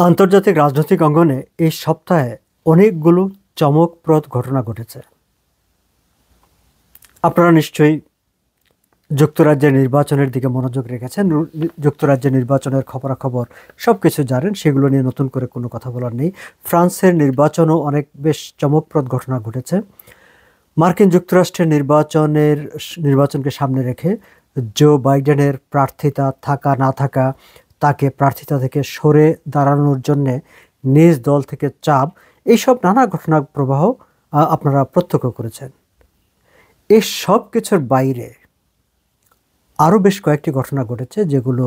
আন্তর্জাতিক রাজনৈতিক অঙ্গনে এই সপ্তাহে অনেকগুলো চমকপ্রদ ঘটনা ঘটেছে। আপনারা নিশ্চয়ই যুক্তরাজ্যের নির্বাচনের দিকে মনোযোগ রেখেছেন। যুক্তরাজ্যের নির্বাচনের খবরাখবর সব কিছু জানেন, সেগুলো নিয়ে নতুন করে কোনো কথা বলার নেই। ফ্রান্সের নির্বাচনও অনেক বেশ চমকপ্রদ ঘটনা ঘটেছে। মার্কিন যুক্তরাষ্ট্রের নির্বাচনকে সামনে রেখে জো বাইডেনের প্রার্থিতা থাকা না থাকা, তাকে প্রার্থিতা থেকে সরে দাঁড়ানোর জন্যে নিজ দল থেকে চাপ, এইসব নানা ঘটনা প্রবাহ আপনারা প্রত্যক্ষ করেছেন। এই সব কিছুর বাইরে আরও বেশ কয়েকটি ঘটনা ঘটেছে যেগুলো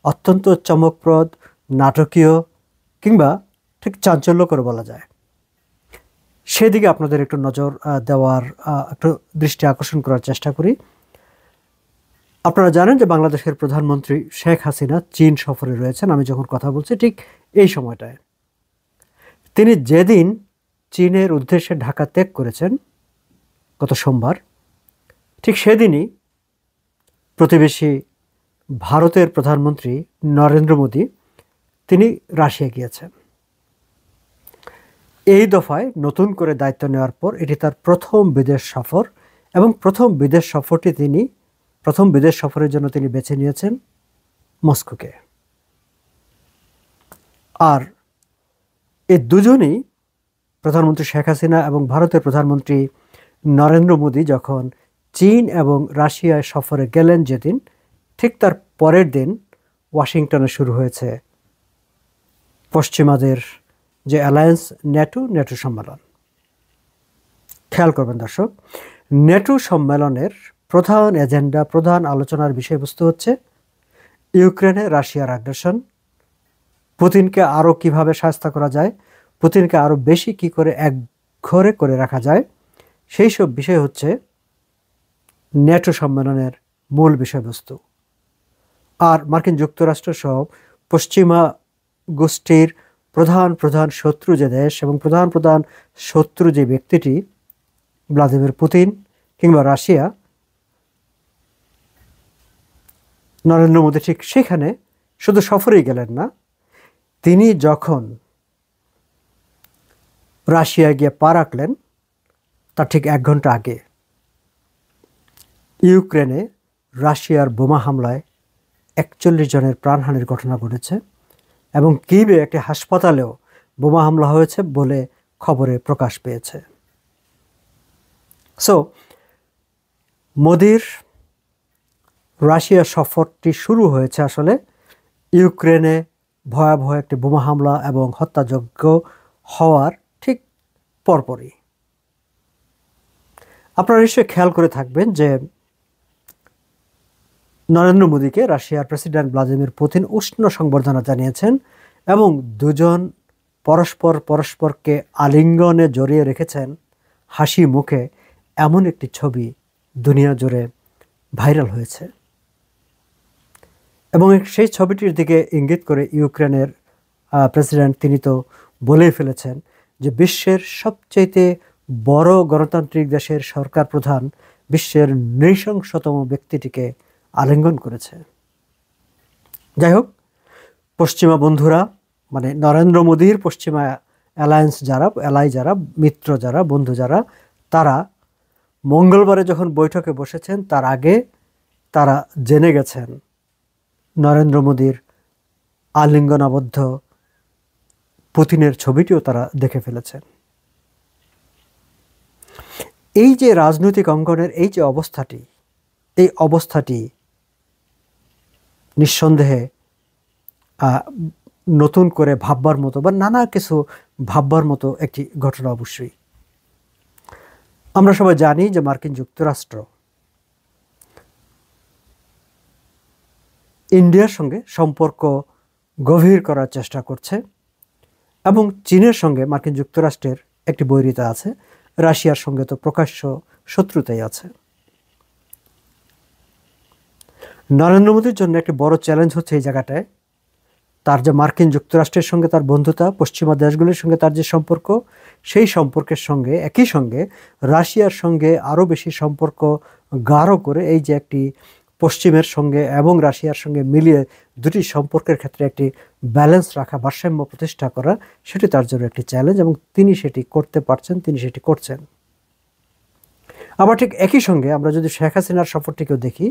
অত্যন্ত চমকপ্রদ, নাটকীয় কিংবা ঠিক চাঞ্চল্যকর বলা যায়। সেদিকে আপনাদের একটু নজর দেওয়ার, একটু দৃষ্টি আকর্ষণ করার চেষ্টা করি। আপনারা জানেন যে বাংলাদেশের প্রধানমন্ত্রী শেখ হাসিনা চীন সফরে রয়েছেন। আমি যখন কথা বলছি ঠিক এই সময়টায়, তিনি যেদিন চীনের উদ্দেশ্যে ঢাকা ত্যাগ করেছেন গত সোমবার, ঠিক সেদিনই প্রতিবেশী ভারতের প্রধানমন্ত্রী নরেন্দ্র মোদী তিনি রাশিয়া গিয়েছেন। এই দফায় নতুন করে দায়িত্ব নেওয়ার পর এটি তার প্রথম বিদেশ সফর, এবং প্রথম বিদেশ সফরের জন্য তিনি বেছে নিয়েছেন মস্কোকে। আর এই দুজনই, প্রধানমন্ত্রী শেখ হাসিনা এবং ভারতের প্রধানমন্ত্রী নরেন্দ্র মোদী, যখন চীন এবং রাশিয়ায় সফরে গেলেন যেদিন, ঠিক তার পরের দিন ওয়াশিংটনে শুরু হয়েছে পশ্চিমাদের যে অ্যালায়েন্স নেটো সম্মেলন। খেয়াল করবেন দর্শক, নেটো সম্মেলনের প্রধান এজেন্ডা, প্রধান আলোচনার বিষয়বস্তু হচ্ছে ইউক্রেনে রাশিয়ার আগ্রাসন, পুতিনকে আরও কীভাবে শাস্তি করা যায়, পুতিনকে আরও বেশি কী করে একঘরে করে রাখা যায়, সেই সব বিষয় হচ্ছে নেটো সম্মেলনের মূল বিষয়বস্তু। আর মার্কিন যুক্তরাষ্ট্র সহ পশ্চিমা গোষ্ঠীর প্রধান শত্রু যে দেশ এবং প্রধান শত্রু যে ব্যক্তিটি ভ্লাদিমির পুতিন কিংবা রাশিয়া, নরেন্দ্র মোদী ঠিক সেখানে শুধু সফরেই গেলেন না, তিনি যখন রাশিয়ায় গিয়ে পা রাখলেন তার ঠিক 1 ঘন্টা আগে ইউক্রেনে রাশিয়ার বোমা হামলায় 41 জনের প্রাণহানির ঘটনা ঘটেছে, এবং কিয়েভে একটি হাসপাতালেও বোমা হামলা হয়েছে বলে খবরে প্রকাশ পেয়েছে। সো মোদির রাশিয়া সফরটি শুরু হয়েছে আসলে ইউক্রেনে ভয়াবহ একটি বোমা হামলা এবং হত্যাযজ্ঞ হওয়ার ঠিক পরপরই। আপনারা নিশ্চয়ই খেয়াল করে থাকবেন যে নরেন্দ্র মোদীকে রাশিয়ার প্রেসিডেন্ট ভ্লাদিমির পুতিন উষ্ণ সংবর্ধনা জানিয়েছেন, এবং দুজন পরস্পরকে আলিঙ্গনে জড়িয়ে রেখেছেন হাসি মুখে। এমন একটি ছবি দুনিয়া জুড়ে ভাইরাল হয়েছে, এবং সেই ছবিটির দিকে ইঙ্গিত করে ইউক্রেনের প্রেসিডেন্ট তিনি তো বলেই ফেলেছেন যে বিশ্বের সবচেয়ে বড় গণতান্ত্রিক দেশের সরকার প্রধান বিশ্বের নৃশংসতম ব্যক্তিটিকে আলিঙ্গন করেছে। যাই হোক, পশ্চিমা বন্ধুরা, মানে নরেন্দ্র মোদীর পশ্চিমা যারা মিত্র যারা, বন্ধু যারা, তারা মঙ্গলবারে যখন বৈঠকে বসেছেন তার আগে তারা জেনে গেছেন নরেন্দ্র মোদীর আলিঙ্গনাবদ্ধ পুতিনের ছবিটিও তারা দেখে ফেলেছেন। এই যে রাজনৈতিক অঙ্গনের এই যে অবস্থাটি নিঃসন্দেহে নতুন করে ভাববার মতো বা নানা কিছু ভাববার মতো একটি ঘটনা। অবশ্যই আমরা সবাই জানি যে মার্কিন যুক্তরাষ্ট্র ইন্ডিয়ার সঙ্গে সম্পর্ক গভীর করার চেষ্টা করছে, এবং চীনের সঙ্গে মার্কিন যুক্তরাষ্ট্রের একটি বৈরিতা আছে, রাশিয়ার সঙ্গে তো প্রকাশ্য শত্রুতাই আছে। নরেন্দ্র মোদীর জন্য একটি বড় চ্যালেঞ্জ হচ্ছে এই জায়গাটায় তার যে মার্কিন যুক্তরাষ্ট্রের সঙ্গে তার বন্ধুতা, পশ্চিমা দেশগুলির সঙ্গে তার যে সম্পর্ক, সেই সম্পর্কের সঙ্গে একই সঙ্গে রাশিয়ার সঙ্গে আরও বেশি সম্পর্ক গাঢ় করে এই যে একটি পশ্চিমের সঙ্গে এবং রাশিয়ার সঙ্গে মিলিয়ে দুটি সম্পর্কের ক্ষেত্রে একটি ব্যালেন্স রাখা, ভারসাম্য প্রতিষ্ঠা করা, সেটি তার জন্য একটি চ্যালেঞ্জ এবং তিনি সেটি করতে পারছেন, তিনি সেটি করছেন। আবার ঠিক একই সঙ্গে আমরা যদি শেখ হাসিনার সফরটিকেও দেখি,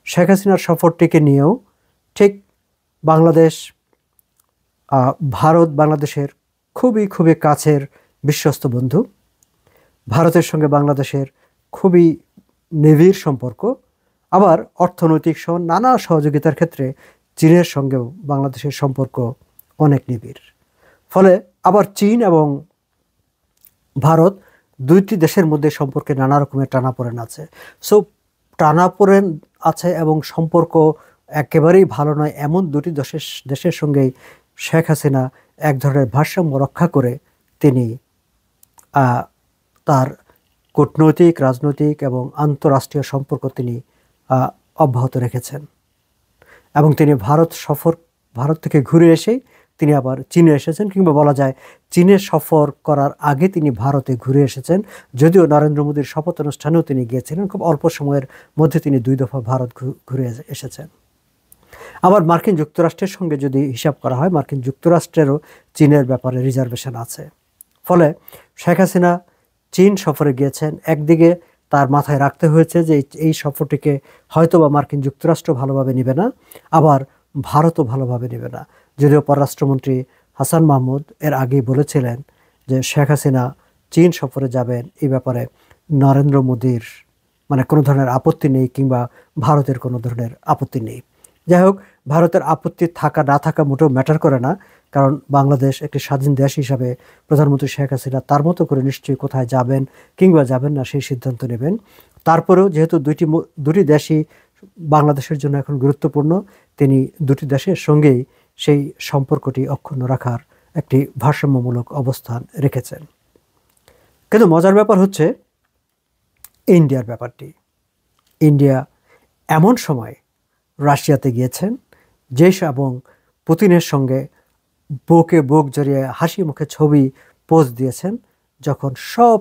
শেখ হাসিনার সফরটিকে নিয়েও ঠিক বাংলাদেশ, ভারত বাংলাদেশের খুবই খুবই কাছের বিশ্বস্ত বন্ধু। ভারতের সঙ্গে বাংলাদেশের খুবই নিবিড় সম্পর্ক। আবার অর্থনৈতিক সহ নানা সহযোগিতার ক্ষেত্রে চীনের সঙ্গেও বাংলাদেশের সম্পর্ক অনেক নিবিড়। ফলে আবার চীন এবং ভারত দুইটি দেশের মধ্যে সম্পর্কে নানা রকমের টানাপোড়েন আছে। সো টানাপোড়েন আছে এবং সম্পর্ক একেবারেই ভালো নয় এমন দুটি দেশের সঙ্গেই শেখ হাসিনা এক ধরনের ভারসাম্য রক্ষা করে তিনি তার কূটনৈতিক, রাজনৈতিক এবং আন্তঃরাষ্ট্রীয় সম্পর্ক তিনি অব্যাহত রেখেছেন। এবং তিনি ভারত থেকে ঘুরে এসেই তিনি আবার চীনে এসেছেন, কিংবা বলা যায় চীনে সফর করার আগে তিনি ভারতে ঘুরে এসেছেন। যদিও নরেন্দ্র মোদীর শপথ অনুষ্ঠানেও তিনি গিয়েছিলেন, খুব অল্প সময়ের মধ্যে তিনি 2 দফা ভারত ঘুরে এসেছেন। আবার মার্কিন যুক্তরাষ্ট্রের সঙ্গে যদি হিসাব করা হয়, মার্কিন যুক্তরাষ্ট্রেরও চীনের ব্যাপারে রিজার্ভেশন আছে। ফলে শেখ হাসিনা চীন সফরে গিয়েছেন। একদিকে তার মাথায় রাখতে হয়েছে যে এই সফরটিকে হয়তোবা মার্কিন যুক্তরাষ্ট্র ভালোভাবে নেবে না, আবার ভারতও ভালোভাবে নেবে না। যদিও পররাষ্ট্রমন্ত্রী হাসান মাহমুদ এর আগেই বলেছিলেন যে শেখ হাসিনা চীন সফরে যাবেন, এই ব্যাপারে নরেন্দ্র মোদীর কোনো ধরনের আপত্তি নেই, কিংবা ভারতের কোনো ধরনের আপত্তি নেই। যাই হোক, ভারতের আপত্তি থাকা না থাকা মোটেও ম্যাটার করে না, কারণ বাংলাদেশ একটি স্বাধীন দেশ হিসাবে প্রধানমন্ত্রী শেখ হাসিনা তার মতো করে নিশ্চয়ই কোথায় যাবেন কিংবা যাবেন না সেই সিদ্ধান্ত নেবেন। তারপরেও যেহেতু দুটি দেশই বাংলাদেশের জন্য এখন গুরুত্বপূর্ণ, তিনি দুটি দেশের সঙ্গেই সেই সম্পর্কটি অক্ষুণ্ণ রাখার একটি ভারসাম্যমূলক অবস্থান রেখেছেন। কিন্তু মজার ব্যাপার হচ্ছে ইন্ডিয়ার ব্যাপারটি। ইন্ডিয়া এমন সময় রাশিয়াতে গিয়েছেন এবং পুতিনের সঙ্গে বুকে বুক জড়িয়ে হাসি মুখে ছবি পোজ দিয়েছেন, যখন সব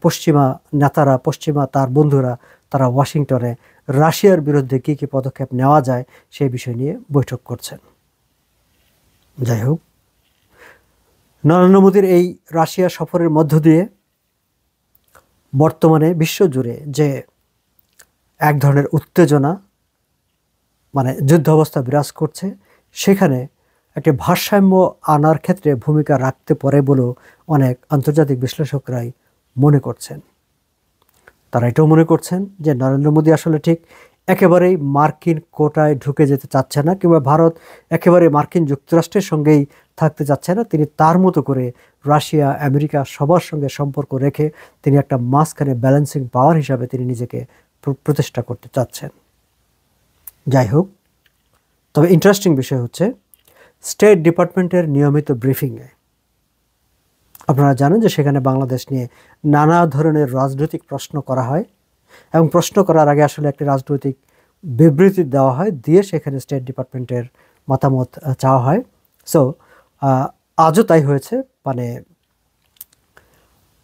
পশ্চিমা নেতারা, পশ্চিমা তার বন্ধুরা, তারা ওয়াশিংটনে রাশিয়ার বিরুদ্ধে কী কী পদক্ষেপ নেওয়া যায় সেই বিষয় নিয়ে বৈঠক করছেন। যাই হোক, নরেন্দ্র মোদীর এই রাশিয়া সফরের মধ্য দিয়ে বর্তমানে বিশ্বজুড়ে যে এক ধরনের উত্তেজনা, যুদ্ধ অবস্থা বিরাজ করছে, সেখানে একটি ভারসাম্য আনার ক্ষেত্রে ভূমিকা রাখতে পারে বলেও অনেক আন্তর্জাতিক বিশ্লেষকরাই মনে করছেন। তারা এটাও মনে করছেন যে নরেন্দ্র মোদী আসলে ঠিক একেবারেই মার্কিন কোটায় ঢুকে যেতে চাচ্ছে না, কিংবা ভারত একেবারে মার্কিন যুক্তরাষ্ট্রের সঙ্গেই থাকতে চাচ্ছে না। তিনি তার মতো করে রাশিয়া, আমেরিকা সবার সঙ্গে সম্পর্ক রেখে তিনি একটা মাঝখানে ব্যালেন্সিং পাওয়ার হিসাবে তিনি নিজেকে প্রতিষ্ঠা করতে চাচ্ছেন। যাই হোক, তবে ইন্টারেস্টিং বিষয় হচ্ছে স্টেট ডিপার্টমেন্টের নিয়মিত ব্রিফিংয়ে আপনারা জানেন যে সেখানে বাংলাদেশ নিয়ে নানা ধরনের রাজনৈতিক প্রশ্ন করা হয়, এবং প্রশ্ন করার আগে আসলে একটি রাজনৈতিক বিবৃতি দেওয়া হয়, দিয়ে সেখানে স্টেট ডিপার্টমেন্টের মতামত চাওয়া হয়। সো আজও তাই হয়েছে।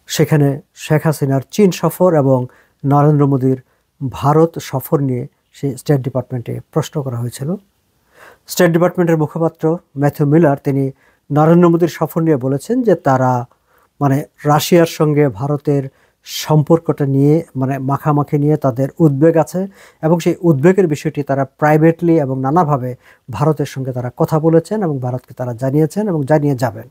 সেখানে শেখ হাসিনার চীন সফর এবং নরেন্দ্র মোদীর ভারত সফর নিয়ে সেই স্টেট ডিপার্টমেন্টে প্রশ্ন করা হয়েছিল। স্টেট ডিপার্টমেন্টের মুখপাত্র ম্যাথিউ মিলার তিনি নরেন্দ্র মোদীর সফর নিয়ে বলেছেন যে তারা রাশিয়ার সঙ্গে ভারতের সম্পর্কটা নিয়ে মাখামাখি নিয়ে তাদের উদ্বেগ আছে, এবং সেই উদ্বেগের বিষয়টি তারা প্রাইভেটলি এবং নানাভাবে ভারতের সঙ্গে তারা কথা বলেছেন এবং ভারতকে তারা জানিয়েছেন এবং জানিয়ে যাবেন।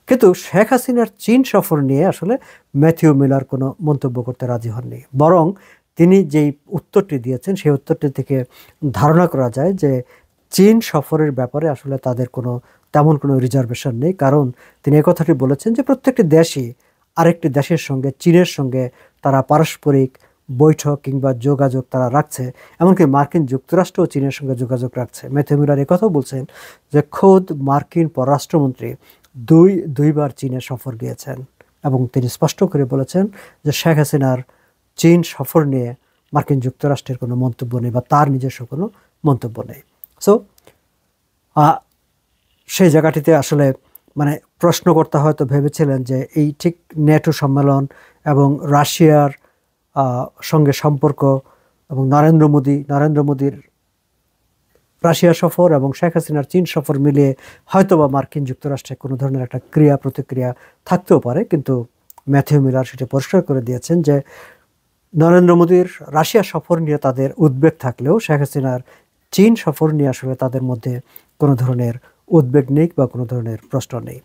কিন্তু শেখ হাসিনার চীন সফর নিয়ে আসলে ম্যাথিউ মিলার কোনো মন্তব্য করতে রাজি হননি। বরং তিনি যেই উত্তরটি দিয়েছেন সেই উত্তরটি থেকে ধারণা করা যায় যে চীন সফরের ব্যাপারে আসলে তাদের তেমন কোনো রিজার্ভেশন নেই। কারণ তিনি এই কথাটি বলেছেন যে প্রত্যেকটি দেশই আরেকটি দেশের সঙ্গে, চীনের সঙ্গে তারা পারস্পরিক বৈঠক কিংবা যোগাযোগ তারা রাখছে, এমনকি মার্কিন যুক্তরাষ্ট্রও চীনের সঙ্গে যোগাযোগ রাখছে। ম্যাথিউ মিলার এই কথাও বলছেন যে খোদ মার্কিন পররাষ্ট্রমন্ত্রী দুইবার চীনে সফর গিয়েছেন, এবং তিনি স্পষ্ট করে বলেছেন যে শেখ হাসিনার চীন সফর নিয়ে মার্কিন যুক্তরাষ্ট্রের কোনো মন্তব্য নেই বা তার নিজস্ব কোনো মন্তব্য নেই। সো সেই জায়গাটিতে আসলে প্রশ্ন করতে হয়তো ভেবেছিলেন যে এই ঠিক ন্যাটো সম্মেলন এবং রাশিয়ার সঙ্গে সম্পর্ক এবং নরেন্দ্র মোদীর রাশিয়া সফর এবং শেখ হাসিনার চীন সফর মিলিয়ে হয়তোবা মার্কিন যুক্তরাষ্ট্রে কোনো ধরনের একটা ক্রিয়া প্রতিক্রিয়া থাকতেও পারে, কিন্তু ম্যাথিউ মিলার সেটি পরিষ্কার করে দিয়েছেন যে নরেন্দ্র মোদীর রাশিয়া সফর নিয়ে তাদের উদ্বেগ থাকলেও শেখ হাসিনার চীন সফর নিয়ে আসলে তাদের মধ্যে কোনো ধরনের উদ্বেগ নেই বা কোনো ধরনের প্রশ্ন নেই।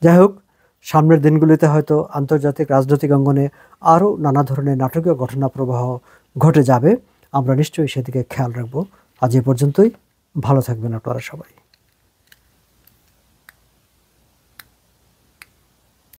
যাই হোক, সামনের দিনগুলিতে হয়তো আন্তর্জাতিক রাজনৈতিক অঙ্গনে আরও নানা ধরনের নাটকীয় ঘটনা প্রবাহ ঘটে যাবে, আমরা নিশ্চয়ই সেদিকে খেয়াল রাখবো। আজ এ পর্যন্তই, ভালো থাকবেন আপনারা সবাই।